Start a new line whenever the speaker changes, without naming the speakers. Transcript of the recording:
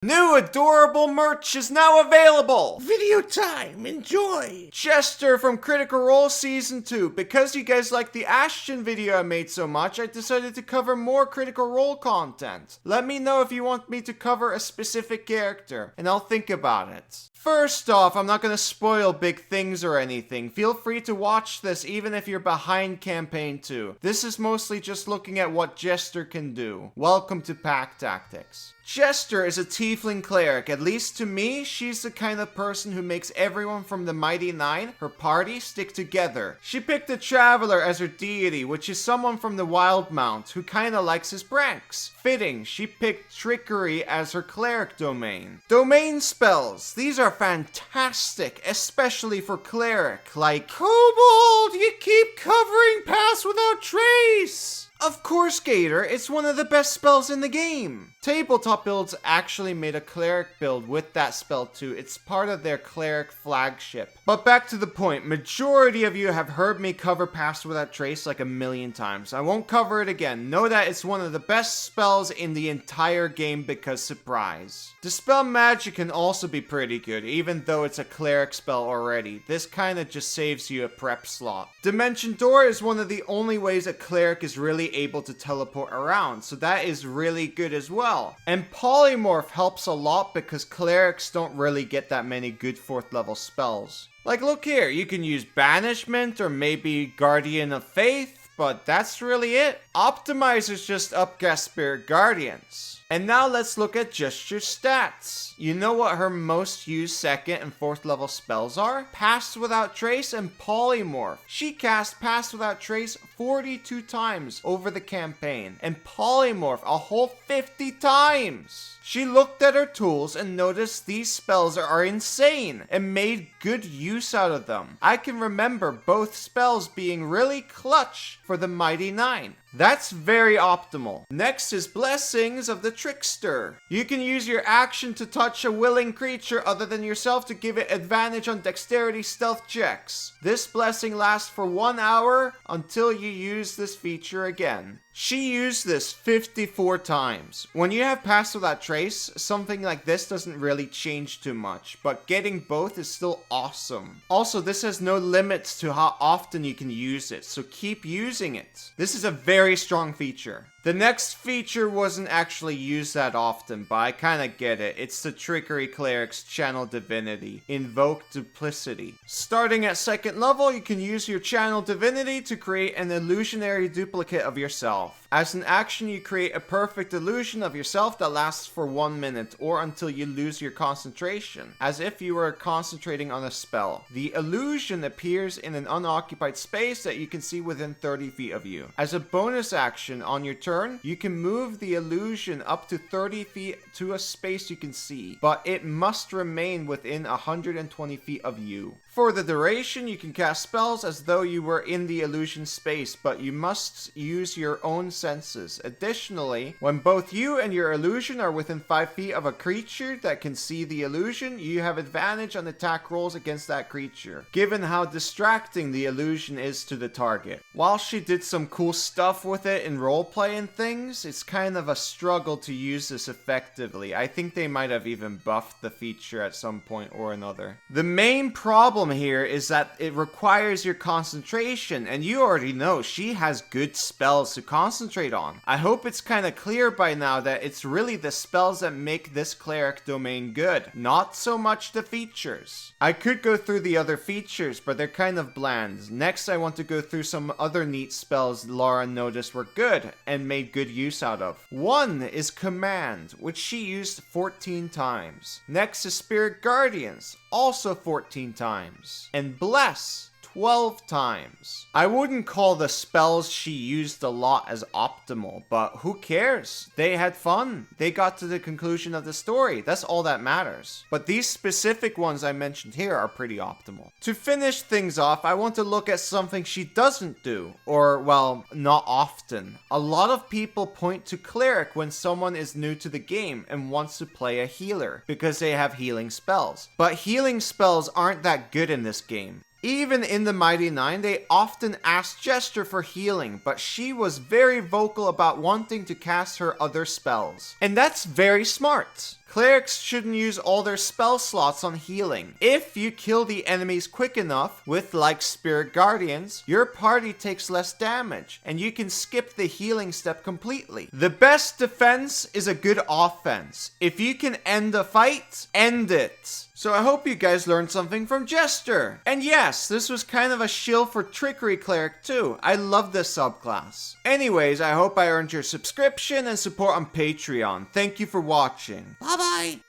New adorable merch is now available!
Video time, enjoy!
Jester from Critical Role Season 2. Because you guys liked the Ashton video I made so much, I decided to cover more Critical Role content. Let me know if you want me to cover a specific character, and I'll think about it. First off, I'm not going to spoil big things or anything. Feel free to watch this even if you're behind Campaign 2. This is mostly just looking at what Jester can do. Welcome to Pack Tactics. Jester is a tiefling cleric. At least to me, she's the kind of person who makes everyone from the Mighty Nine, her party, stick together. She picked a traveler as her deity, which is someone from the Wildmount who kinda likes his pranks. Fitting, she picked trickery as her cleric domain. Domain spells. These are fantastic, especially for cleric, like Kobold, you keep covering paths without trace! Of course, Gator, it's one of the best spells in the game. Tabletop Builds actually made a cleric build with that spell too. It's part of their cleric flagship. But back to the point, majority of you have heard me cover Pass Without Trace like a million times. I won't cover it again. Know that it's one of the best spells in the entire game because surprise. Dispel Magic can also be pretty good, even though it's a cleric spell already. This kinda just saves you a prep slot. Dimension Door is one of the only ways a cleric is really able to teleport around, so that is really good as well. And Polymorph helps a lot because clerics don't really get that many good 4th level spells. Like look here, you can use Banishment or maybe Guardian of Faith, but that's really it. Optimizers just upcast Spirit Guardians. And now let's look at just your stats. You know what her most used 2nd and 4th level spells are? Pass Without Trace and Polymorph. She cast Pass Without Trace 42 times over the campaign, and Polymorph a whole 50 times. She looked at her tools and noticed these spells are insane and made good use out of them. I can remember both spells being really clutch for the Mighty Nine. That's very optimal. Next is Blessings of the Trickster. You can use your action to touch a willing creature other than yourself to give it advantage on dexterity stealth checks. This blessing lasts for 1 hour until you use this feature again. She used this 54 times. When you have Pass Without Trace, something like this doesn't really change too much, but getting both is still awesome. Also, this has no limits to how often you can use it, so keep using it. This is a very strong feature. The next feature wasn't actually used that often, but I kinda get it. It's the Trickery Cleric's Channel Divinity, Invoke Duplicity. Starting at 2nd level, you can use your Channel Divinity to create an illusionary duplicate of yourself. As an action, you create a perfect illusion of yourself that lasts for 1 minute, or until you lose your concentration, as if you were concentrating on a spell. The illusion appears in an unoccupied space that you can see within 30 feet of you. As a bonus action on your turn, you can move the illusion up to 30 feet to a space you can see, but it must remain within 120 feet of you. For the duration, you can cast spells as though you were in the illusion space, but you must use your own senses. Additionally, when both you and your illusion are within 5 feet of a creature that can see the illusion, you have advantage on attack rolls against that creature, given how distracting the illusion is to the target. While she did some cool stuff with it in roleplay and things, it's kind of a struggle to use this effectively. I think they might have even buffed the feature at some point or another. The main problem here is that it requires your concentration, and you already know she has good spells to concentrate on. I hope it's kind of clear by now that it's really the spells that make this cleric domain good, not so much the features. I could go through the other features, but they're kind of bland. Next, I want to go through some other neat spells Laura noticed were good and made good use out of. One is Command, which she used 14 times. Next is Spirit Guardians, also 14 times. And Bless, 12 times. I wouldn't call the spells she used a lot as optimal, but who cares? They had fun. They got to the conclusion of the story. That's all that matters. But these specific ones I mentioned here are pretty optimal. To finish things off, I want to look at something she doesn't do, or well, not often. A lot of people point to Cleric when someone is new to the game and wants to play a healer, because they have healing spells. But healing spells aren't that good in this game. Even in the Mighty Nine, they often asked Jester for healing, but she was very vocal about wanting to cast her other spells. And that's very smart. Clerics shouldn't use all their spell slots on healing. If you kill the enemies quick enough with like Spirit Guardians, your party takes less damage and you can skip the healing step completely. The best defense is a good offense. If you can end a fight, end it. So I hope you guys learned something from Jester. And yes, this was kind of a shill for Trickery Cleric too. I love this subclass. Anyways, I hope I earned your subscription and support on Patreon. Thank you for watching.
Bye-bye.